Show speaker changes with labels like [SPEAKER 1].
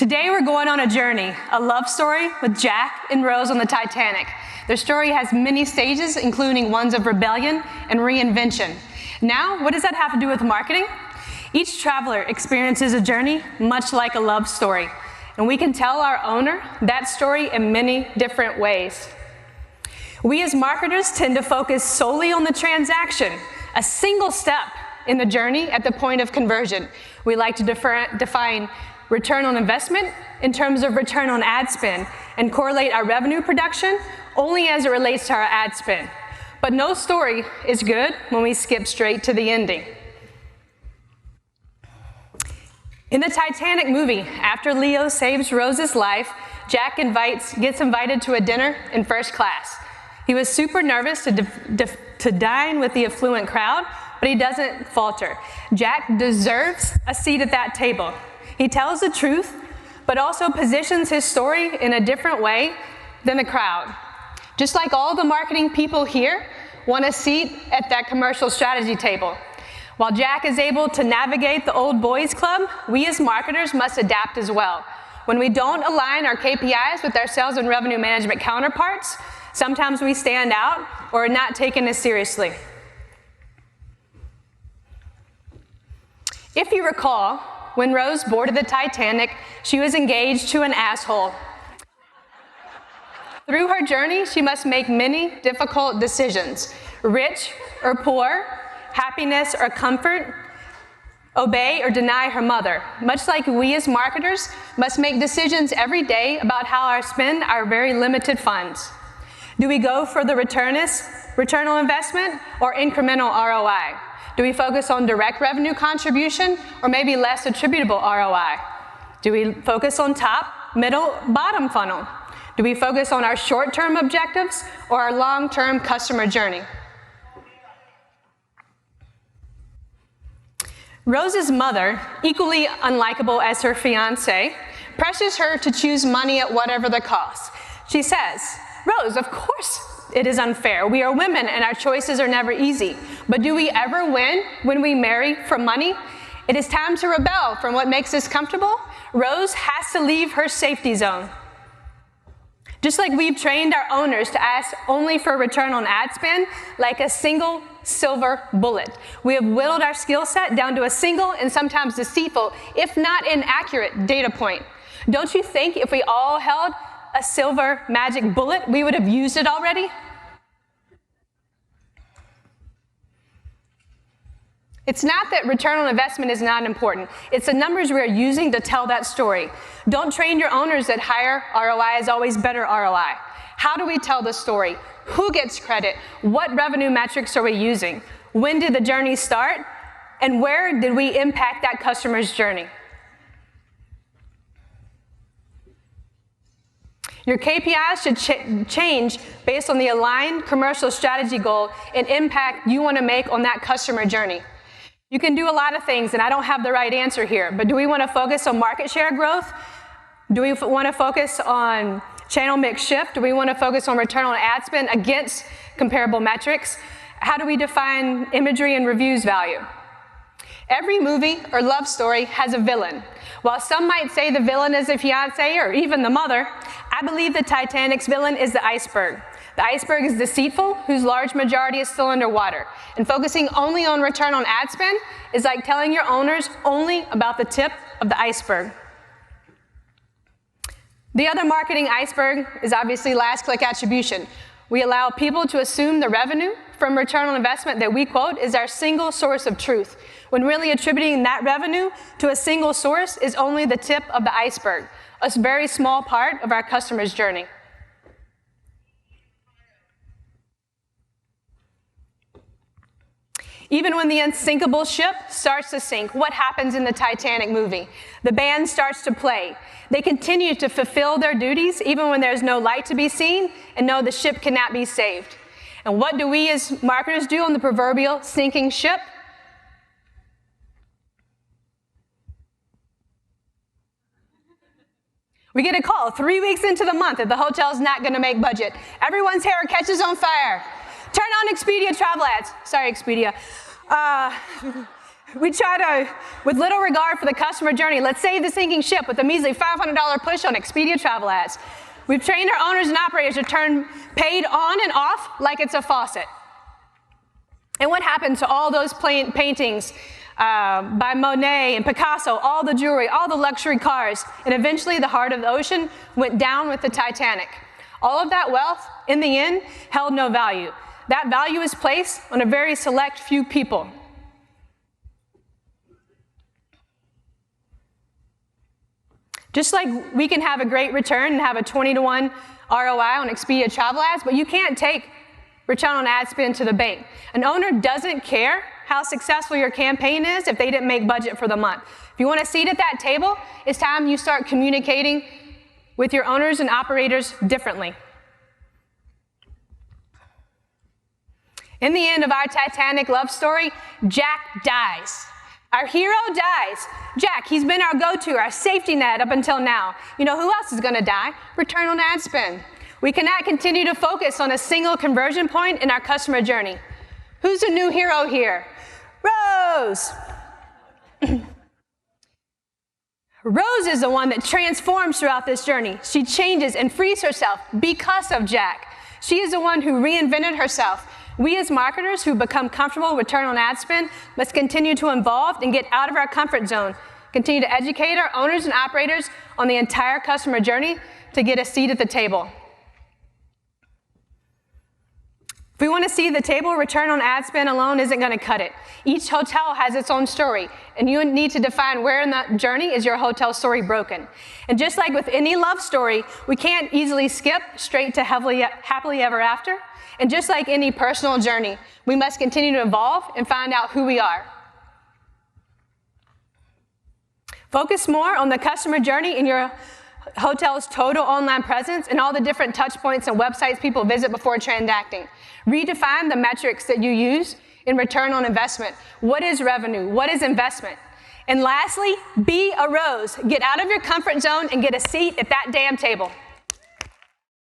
[SPEAKER 1] Today we're going on a journey, a love story with Jack and Rose on the Titanic. Their story has many stages, including ones of rebellion and reinvention. Now, what does that have to do with marketing? Each traveler experiences a journey much like a love story, and we can tell our owner that story in many different ways. We as marketers tend to focus solely on the transaction, a single step in the journey at the point of conversion. We like to define return on investment in terms of return on ad spend and correlate our revenue production only as it relates to our ad spend. But no story is good when we skip straight to the ending. In the Titanic movie, after Leo saves Rose's life, Jack gets invited to a dinner in first class. He was super nervous to dine with the affluent crowd, but he doesn't falter. Jack deserves a seat at that table. He tells the truth, but also positions his story in a different way than the crowd. Just like all the marketing people here want a seat at that commercial strategy table. While Jack is able to navigate the old boys club, we as marketers must adapt as well. When we don't align our KPIs with our sales and revenue management counterparts, sometimes we stand out or are not taken as seriously. If you recall, when Rose boarded the Titanic, she was engaged to an asshole. Through her journey, she must make many difficult decisions. Rich or poor, happiness or comfort, obey or deny her mother. Much like we as marketers must make decisions every day about how we spend our very limited funds. Do we go for the return on investment or incremental ROI? Do we focus on direct revenue contribution or maybe less attributable ROI? Do we focus on top, middle, bottom funnel? Do we focus on our short-term objectives or our long-term customer journey? Rose's mother, equally unlikable as her fiancé, pressures her to choose money at whatever the cost. She says, "Rose, of course it is unfair. We are women and our choices are never easy. But do we ever win when we marry for money? It is time to rebel from what makes us comfortable. Rose has to leave her safety zone." Just like we've trained our owners to ask only for return on ad spend, like a single silver bullet. We have whittled our skill set down to a single and sometimes deceitful, if not inaccurate, data point. Don't you think if we all held a silver magic bullet, we would have used it already? It's not that return on investment is not important. It's the numbers we are using to tell that story. Don't train your owners that higher ROI is always better ROI. How do we tell the story? Who gets credit? What revenue metrics are we using? When did the journey start? And where did we impact that customer's journey? Your KPIs should change based on the aligned commercial strategy goal and impact you want to make on that customer journey. You can do a lot of things, and I don't have the right answer here, but do we want to focus on market share growth? Do we want to focus on channel mix shift? Do we want to focus on return on ad spend against comparable metrics? How do we define imagery and reviews value? Every movie or love story has a villain. While some might say the villain is the fiancé or even the mother, I believe the Titanic's villain is the iceberg. The iceberg is deceitful, whose large majority is still underwater. And focusing only on return on ad spend is like telling your owners only about the tip of the iceberg. The other marketing iceberg is obviously last click attribution. We allow people to assume the revenue from return on investment that we quote is our single source of truth, when really attributing that revenue to a single source is only the tip of the iceberg, a very small part of our customer's journey. Even when the unsinkable ship starts to sink, what happens in the Titanic movie? The band starts to play. They continue to fulfill their duties even when there's no light to be seen and know the ship cannot be saved. And what do we as marketers do on the proverbial sinking ship? We get a call 3 weeks into the month that the hotel's not going to make budget. Everyone's hair catches on fire. Turn on Expedia travel ads. Sorry, Expedia. We try to, with little regard for the customer journey, let's save the sinking ship with a measly $500 push on Expedia travel ads. We've trained our owners and operators to turn paid on and off like it's a faucet. And what happened to all those paintings by Monet and Picasso, all the jewelry, all the luxury cars, and eventually the heart of the ocean went down with the Titanic. All of that wealth, in the end, held no value. That value is placed on a very select few people. Just like we can have a great return and have a 20-to-1 ROI on Expedia travel ads, but you can't take return on ad spend to the bank. An owner doesn't care how successful your campaign is if they didn't make budget for the month. If you want a seat at that table, it's time you start communicating with your owners and operators differently. In the end of our Titanic love story, Jack dies. Our hero dies. Jack, he's been our go-to, our safety net up until now. You know who else is going to die? Return on ad spend. We cannot continue to focus on a single conversion point in our customer journey. Who's the new hero here? Rose. Rose is the one that transforms throughout this journey. She changes and frees herself because of Jack. She is the one who reinvented herself. We as marketers who become comfortable with return on ad spend must continue to evolve and get out of our comfort zone, continue to educate our owners and operators on the entire customer journey to get a seat at the table. If we want to see the table, return on ad spend alone isn't going to cut it. Each hotel has its own story, and you need to define where in the journey is your hotel story broken. And just like with any love story, we can't easily skip straight to happily ever after. And just like any personal journey, we must continue to evolve and find out who we are. Focus more on the customer journey in your hotel's total online presence and all the different touch points and websites people visit before transacting. Redefine the metrics that you use in return on investment. What is revenue? What is investment? And lastly, be a Rose. Get out of your comfort zone and get a seat at that damn table.